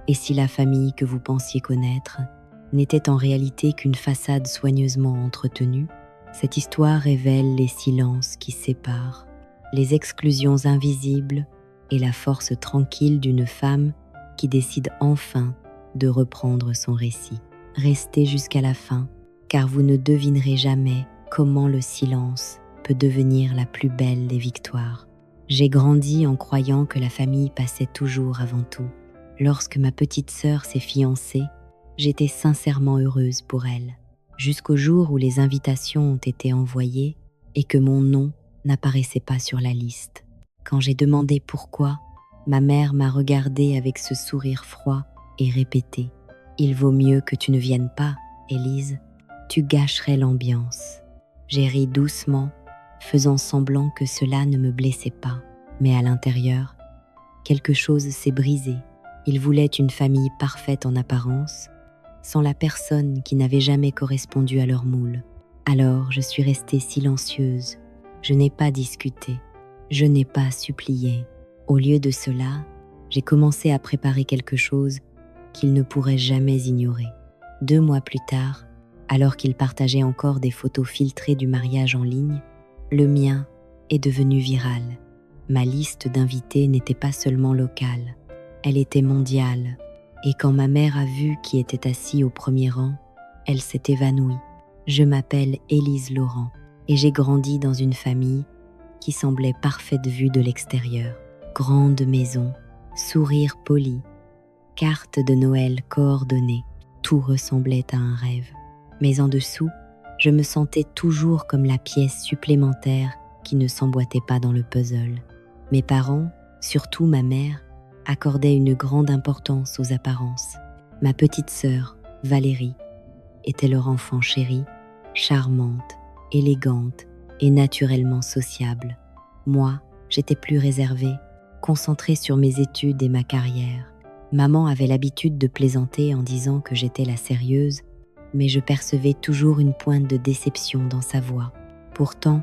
Et si la famille que vous pensiez connaître n'était en réalité qu'une façade soigneusement entretenue, cette histoire révèle les silences qui séparent, les exclusions invisibles et la force tranquille d'une femme qui décide enfin de reprendre son récit. Restez jusqu'à la fin, car vous ne devinerez jamais comment le silence peut devenir la plus belle des victoires. J'ai grandi en croyant que la famille passait toujours avant tout. Lorsque ma petite sœur s'est fiancée, j'étais sincèrement heureuse pour elle, jusqu'au jour où les invitations ont été envoyées et que mon nom n'apparaissait pas sur la liste. Quand j'ai demandé pourquoi, ma mère m'a regardée avec ce sourire froid et répété « Il vaut mieux que tu ne viennes pas, Élise, tu gâcherais l'ambiance ». J'ai ri doucement, faisant semblant que cela ne me blessait pas. Mais à l'intérieur, quelque chose s'est brisé. Ils voulaient une famille parfaite en apparence, sans la personne qui n'avait jamais correspondu à leur moule. Alors je suis restée silencieuse. Je n'ai pas discuté. Je n'ai pas supplié. Au lieu de cela, j'ai commencé à préparer quelque chose qu'ils ne pourraient jamais ignorer. 2 mois plus tard, alors qu'ils partageaient encore des photos filtrées du mariage en ligne, le mien est devenu viral. Ma liste d'invités n'était pas seulement locale, elle était mondiale. Et quand ma mère a vu qui était assis au premier rang, elle s'est évanouie. Je m'appelle Élise Laurent et j'ai grandi dans une famille qui semblait parfaite vue de l'extérieur. Grande maison, sourire poli, carte de Noël coordonnée, tout ressemblait à un rêve. Mais en dessous, je me sentais toujours comme la pièce supplémentaire qui ne s'emboîtait pas dans le puzzle. Mes parents, surtout ma mère, accordaient une grande importance aux apparences. Ma petite sœur, Valérie, était leur enfant chéri, charmante, élégante et naturellement sociable. Moi, j'étais plus réservée, concentrée sur mes études et ma carrière. Maman avait l'habitude de plaisanter en disant que j'étais la sérieuse, mais je percevais toujours une pointe de déception dans sa voix. Pourtant,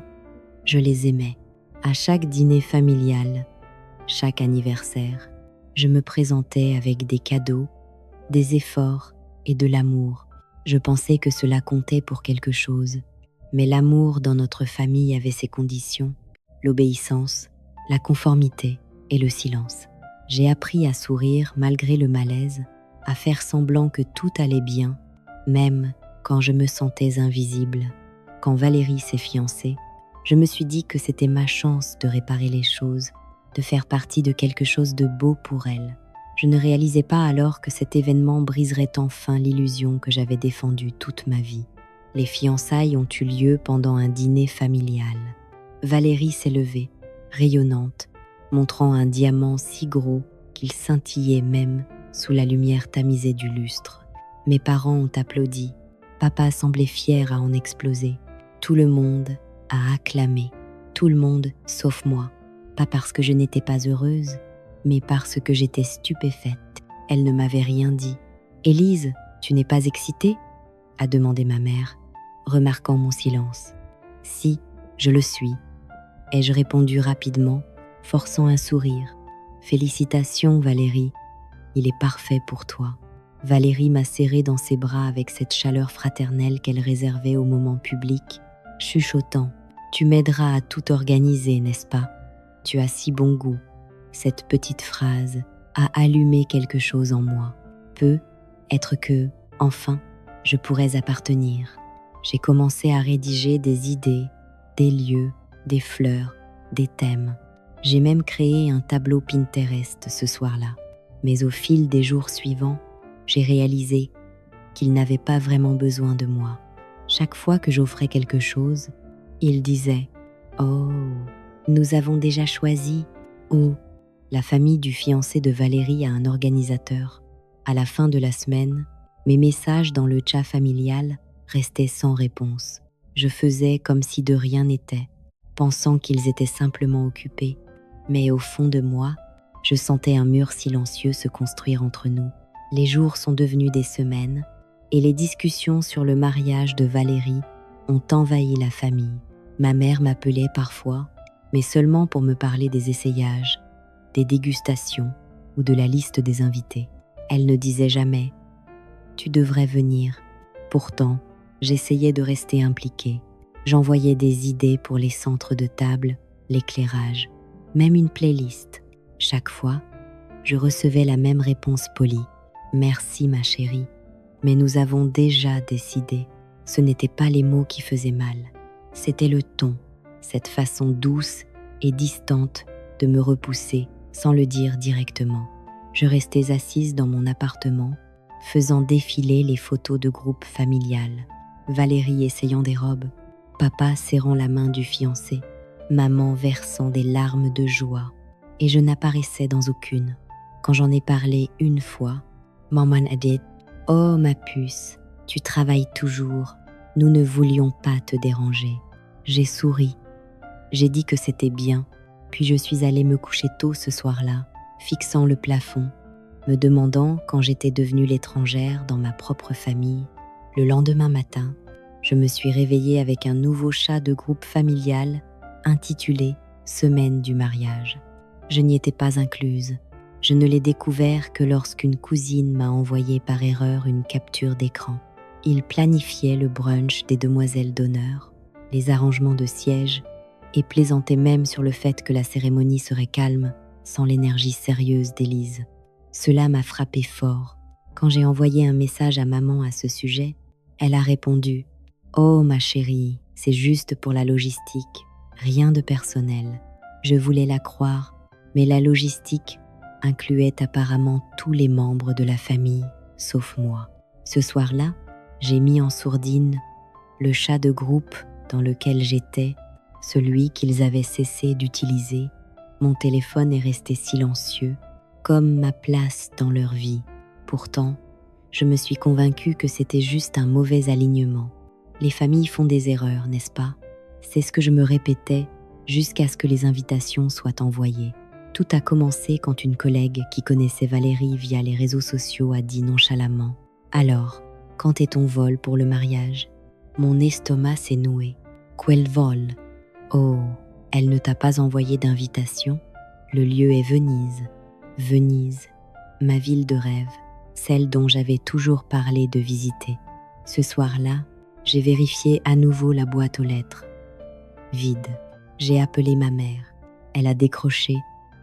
je les aimais. À chaque dîner familial, chaque anniversaire, je me présentais avec des cadeaux, des efforts et de l'amour. Je pensais que cela comptait pour quelque chose, mais l'amour dans notre famille avait ses conditions, l'obéissance, la conformité et le silence. J'ai appris à sourire malgré le malaise, à faire semblant que tout allait bien, même quand je me sentais invisible. Quand Valérie s'est fiancée, je me suis dit que c'était ma chance de réparer les choses, de faire partie de quelque chose de beau pour elle. Je ne réalisais pas alors que cet événement briserait enfin l'illusion que j'avais défendue toute ma vie. Les fiançailles ont eu lieu pendant un dîner familial. Valérie s'est levée, rayonnante, montrant un diamant si gros qu'il scintillait même sous la lumière tamisée du lustre. Mes parents ont applaudi. Papa semblait fier à en exploser. Tout le monde a acclamé. Tout le monde sauf moi. Pas parce que je n'étais pas heureuse, mais parce que j'étais stupéfaite. Elle ne m'avait rien dit. « Élise, tu n'es pas excitée ?» a demandé ma mère, remarquant mon silence. « Si, je le suis. » ai-je répondu rapidement, forçant un sourire. « Félicitations, Valérie, il est parfait pour toi. » Valérie m'a serrée dans ses bras avec cette chaleur fraternelle qu'elle réservait aux moments publics, chuchotant « Tu m'aideras à tout organiser, n'est-ce pas ? Tu as si bon goût. » Cette petite phrase a allumé quelque chose en moi. Être que, enfin, je pourrais appartenir. J'ai commencé à rédiger des idées, des lieux, des fleurs, des thèmes. J'ai même créé un tableau Pinterest ce soir-là. Mais au fil des jours suivants, j'ai réalisé qu'il n'avait pas vraiment besoin de moi. Chaque fois que j'offrais quelque chose, il disait « Oh, nous avons déjà choisi » ou « La famille du fiancé de Valérie a un organisateur ». À la fin de la semaine, mes messages dans le chat familial restaient sans réponse. Je faisais comme si de rien n'était, pensant qu'ils étaient simplement occupés. Mais au fond de moi, je sentais un mur silencieux se construire entre nous. Les jours sont devenus des semaines et les discussions sur le mariage de Valérie ont envahi la famille. Ma mère m'appelait parfois, mais seulement pour me parler des essayages, des dégustations ou de la liste des invités. Elle ne disait jamais « Tu devrais venir ». Pourtant, j'essayais de rester impliquée. J'envoyais des idées pour les centres de table, l'éclairage, même une playlist. Chaque fois, je recevais la même réponse polie. « Merci ma chérie, mais nous avons déjà décidé. » Ce n'étaient pas les mots qui faisaient mal. C'était le ton, cette façon douce et distante de me repousser sans le dire directement. Je restais assise dans mon appartement, faisant défiler les photos de groupe familial. Valérie essayant des robes, papa serrant la main du fiancé, maman versant des larmes de joie, et je n'apparaissais dans aucune. Quand j'en ai parlé une fois, maman a dit « Oh ma puce, tu travailles toujours, nous ne voulions pas te déranger. » J'ai souri, j'ai dit que c'était bien, puis je suis allée me coucher tôt ce soir-là, fixant le plafond, me demandant quand j'étais devenue l'étrangère dans ma propre famille. Le lendemain matin, je me suis réveillée avec un nouveau chat de groupe familial intitulé « Semaine du mariage ». Je n'y étais pas incluse. Je ne l'ai découvert que lorsqu'une cousine m'a envoyé par erreur une capture d'écran. Il planifiait le brunch des demoiselles d'honneur, les arrangements de sièges, et plaisantait même sur le fait que la cérémonie serait calme, sans l'énergie sérieuse d'Élise. Cela m'a frappé fort. Quand j'ai envoyé un message à maman à ce sujet, elle a répondu « Oh ma chérie, c'est juste pour la logistique, rien de personnel. » Je voulais la croire, mais la logistique incluait apparemment tous les membres de la famille, sauf moi. Ce soir-là, j'ai mis en sourdine le chat de groupe dans lequel j'étais, celui qu'ils avaient cessé d'utiliser. Mon téléphone est resté silencieux, comme ma place dans leur vie. Pourtant, je me suis convaincue que c'était juste un mauvais alignement. Les familles font des erreurs, n'est-ce pas? C'est ce que je me répétais jusqu'à ce que les invitations soient envoyées. Tout a commencé quand une collègue qui connaissait Valérie via les réseaux sociaux a dit nonchalamment « Alors, quand est ton vol pour le mariage ?» Mon estomac s'est noué. « Quel vol ?» Oh, elle ne t'a pas envoyé d'invitation? Le lieu est Venise. Venise, ma ville de rêve, celle dont j'avais toujours parlé de visiter. Ce soir-là, j'ai vérifié à nouveau la boîte aux lettres. Vide. J'ai appelé ma mère. Elle a décroché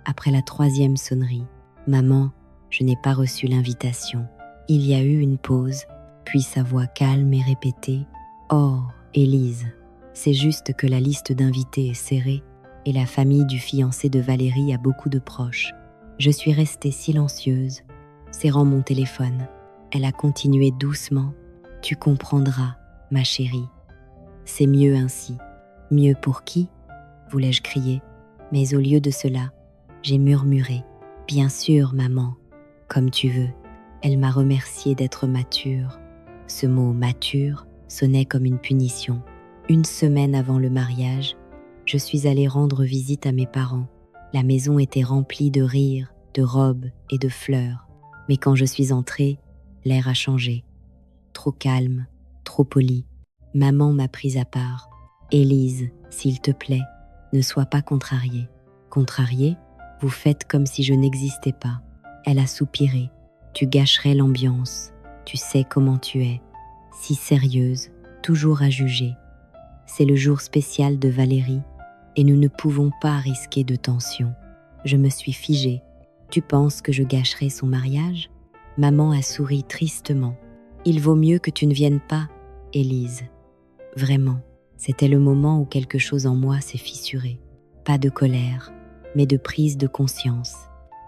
après la 3e sonnerie. « Maman, je n'ai pas reçu l'invitation. » Il y a eu une pause, puis sa voix calme et répétée « Oh, Élise, c'est juste que la liste d'invités est serrée et la famille du fiancé de Valérie a beaucoup de proches. » Je suis restée silencieuse, serrant mon téléphone. Elle a continué doucement. « Tu comprendras, ma chérie. C'est mieux ainsi. » « Mieux pour qui ?» voulais-je crier, mais au lieu de cela, j'ai murmuré « Bien sûr, maman, comme tu veux. » Elle m'a remercié d'être mature. Ce mot « mature » sonnait comme une punition. 1 semaine avant le mariage, je suis allée rendre visite à mes parents. La maison était remplie de rires, de robes et de fleurs. Mais quand je suis entrée, l'air a changé. Trop calme, trop poli. Maman m'a prise à part. « Élise, s'il te plaît, ne sois pas contrariée. » « Contrariée ? Vous faites comme si je n'existais pas. » Elle a soupiré. « Tu gâcherais l'ambiance. Tu sais comment tu es. Si sérieuse, toujours à juger. C'est le jour spécial de Valérie et nous ne pouvons pas risquer de tension. » Je me suis figée. « Tu penses que je gâcherais son mariage ?» Maman a souri tristement. « Il vaut mieux que tu ne viennes pas, Élise. » Vraiment. C'était le moment où quelque chose en moi s'est fissuré. Pas de colère, mais de prise de conscience.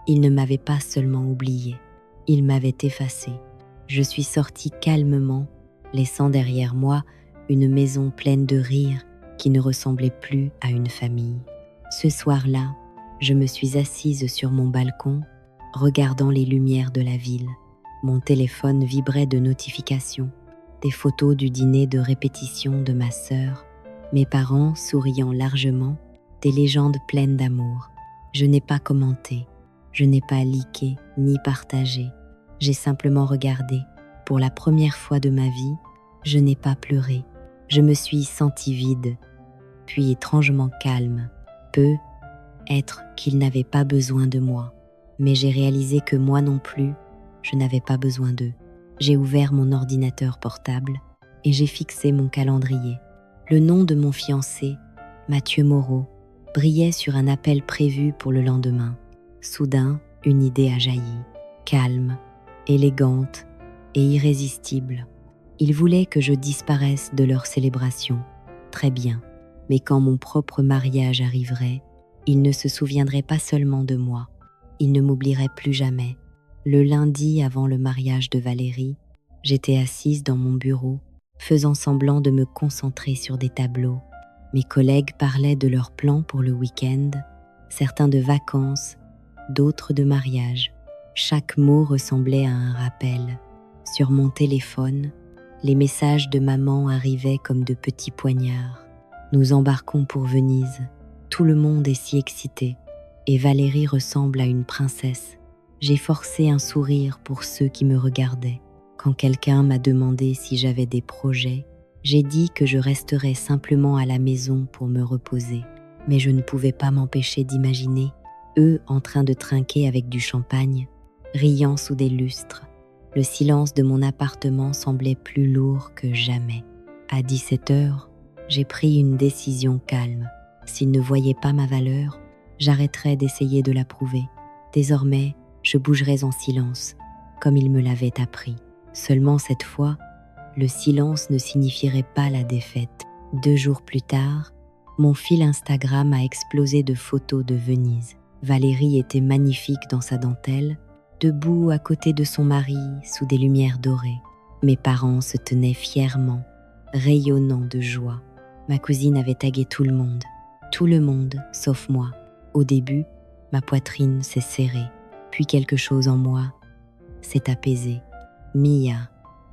Il ne m'avait pas seulement oublié, il m'avait effacé. Je suis sortie calmement, laissant derrière moi une maison pleine de rires qui ne ressemblait plus à une famille. Ce soir-là, je me suis assise sur mon balcon, regardant les lumières de la ville. Mon téléphone vibrait de notifications. Des photos du dîner de répétition de ma sœur, mes parents souriant largement, des légendes pleines d'amour. Je n'ai pas commenté, je n'ai pas liké ni partagé. J'ai simplement regardé. Pour la première fois de ma vie, je n'ai pas pleuré. Je me suis sentie vide, puis étrangement calme. Peut-être qu'il n'avait pas besoin de moi, mais j'ai réalisé que moi non plus, Je n'avais pas besoin d'eux. J'ai ouvert mon ordinateur portable et j'ai fixé mon calendrier. Le nom de mon fiancé, Mathieu Moreau, brillait sur un appel prévu pour le lendemain. Soudain, une idée a jailli, calme, élégante et irrésistible. Ils voulaient que je disparaisse de leur célébration. Très bien, mais quand mon propre mariage arriverait, ils ne se souviendraient pas seulement de moi, ils ne m'oublieraient plus jamais. Le lundi avant le mariage de Valérie, j'étais assise dans mon bureau, faisant semblant de me concentrer sur des tableaux. Mes collègues parlaient de leurs plans pour le week-end, certains de vacances, d'autres de mariage. Chaque mot ressemblait à un rappel. Sur mon téléphone, les messages de maman arrivaient comme de petits poignards. Nous embarquons pour Venise. Tout le monde est si excité. Et Valérie ressemble à une princesse. J'ai forcé un sourire pour ceux qui me regardaient. Quand quelqu'un m'a demandé si j'avais des projets, j'ai dit que je resterais simplement à la maison pour me reposer. Mais je ne pouvais pas m'empêcher d'imaginer, eux en train de trinquer avec du champagne, riant sous des lustres. Le silence de mon appartement semblait plus lourd que jamais. À 17h, j'ai pris une décision calme. S'ils ne voyaient pas ma valeur, j'arrêterais d'essayer de la prouver. Désormais, je bougerais en silence, comme ils me l'avaient appris. Seulement cette fois, le silence ne signifierait pas la défaite. 2 jours plus tard, mon fil Instagram a explosé de photos de Venise. Valérie était magnifique dans sa dentelle, debout à côté de son mari sous des lumières dorées. Mes parents se tenaient fièrement, rayonnant de joie. Ma cousine avait tagué tout le monde sauf moi. Au début, ma poitrine s'est serrée, puis quelque chose en moi s'est apaisé. Mia,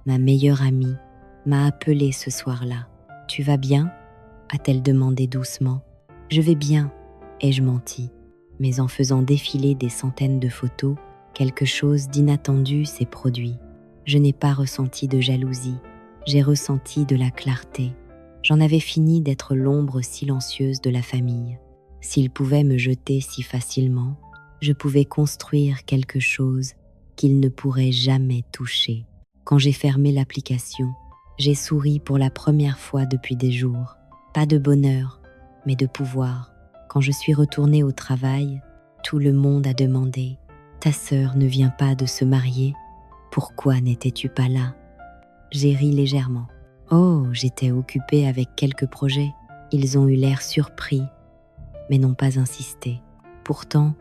ma meilleure amie, m'a appelée ce soir-là. « Tu vas bien ?» a-t-elle demandé doucement. « Je vais bien », ai-je menti. Mais en faisant défiler des centaines de photos, quelque chose d'inattendu s'est produit. Je n'ai pas ressenti de jalousie, j'ai ressenti de la clarté. J'en avais fini d'être l'ombre silencieuse de la famille. S'ils pouvaient me jeter si facilement, je pouvais construire quelque chose qu'ils ne pourraient jamais toucher. Quand j'ai fermé l'application, j'ai souri pour la première fois depuis des jours. Pas de bonheur, mais de pouvoir. Quand je suis retournée au travail, tout le monde a demandé « Ta sœur ne vient pas de se marier? Pourquoi n'étais-tu pas là ?» J'ai ri légèrement. Oh, j'étais occupée avec quelques projets. Ils ont eu l'air surpris, mais n'ont pas insisté. Pourtant,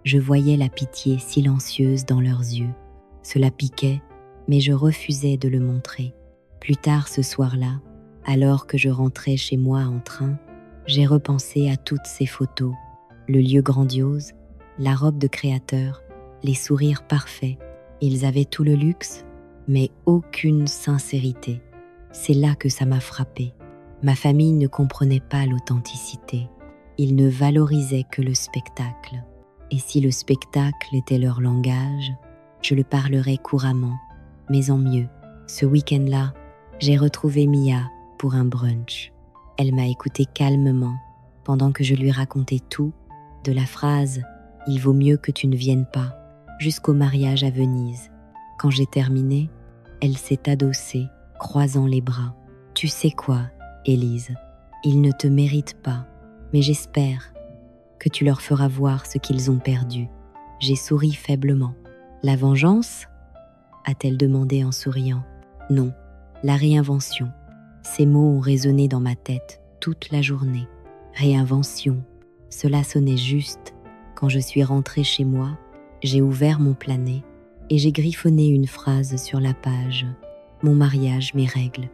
je voyais la pitié silencieuse dans leurs yeux. Cela piquait, mais je refusais de le montrer. Plus tard ce soir-là, alors que je rentrais chez moi en train, j'ai repensé à toutes ces photos, le lieu grandiose, la robe de créateur, les sourires parfaits. Ils avaient tout le luxe, mais aucune sincérité. C'est là que ça m'a frappée. Ma famille ne comprenait pas l'authenticité. Ils ne valorisaient que le spectacle. Et si le spectacle était leur langage, je le parlerais couramment, mais en mieux. Ce week-end-là, j'ai retrouvé Mia pour un brunch. Elle m'a écouté calmement pendant que je lui racontais tout, de la phrase « Il vaut mieux que tu ne viennes pas » jusqu'au mariage à Venise. Quand j'ai terminé, elle s'est adossée, croisant les bras. « Tu sais quoi, Élise, ils ne te méritent pas, mais j'espère que tu leur feras voir ce qu'ils ont perdu. » J'ai souri faiblement. « La vengeance ?» a-t-elle demandé en souriant. « Non, la réinvention. » Ces mots ont résonné dans ma tête toute la journée. Réinvention, cela sonnait juste. Quand je suis rentrée chez moi, j'ai ouvert mon planet et j'ai griffonné une phrase sur la page. Mon mariage, mes règles.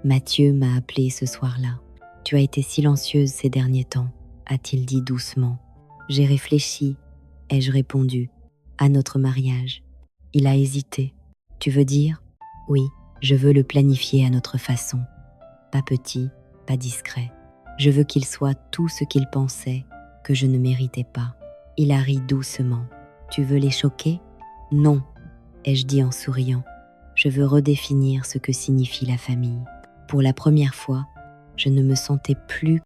Mathieu m'a appelée ce soir-là. « Tu as été silencieuse ces derniers temps », a-t-il dit doucement. J'ai réfléchi, ai-je répondu, à notre mariage. Il a hésité. « Tu veux dire ?»« Oui, je veux le planifier à notre façon. Pas petit, pas discret. Je veux qu'il soit tout ce qu'il pensait que je ne méritais pas. » Il a ri doucement. « Tu veux les choquer ?»« Non, » ai-je dit en souriant. Je veux redéfinir ce que signifie la famille. Pour la première fois, je ne me sentais plus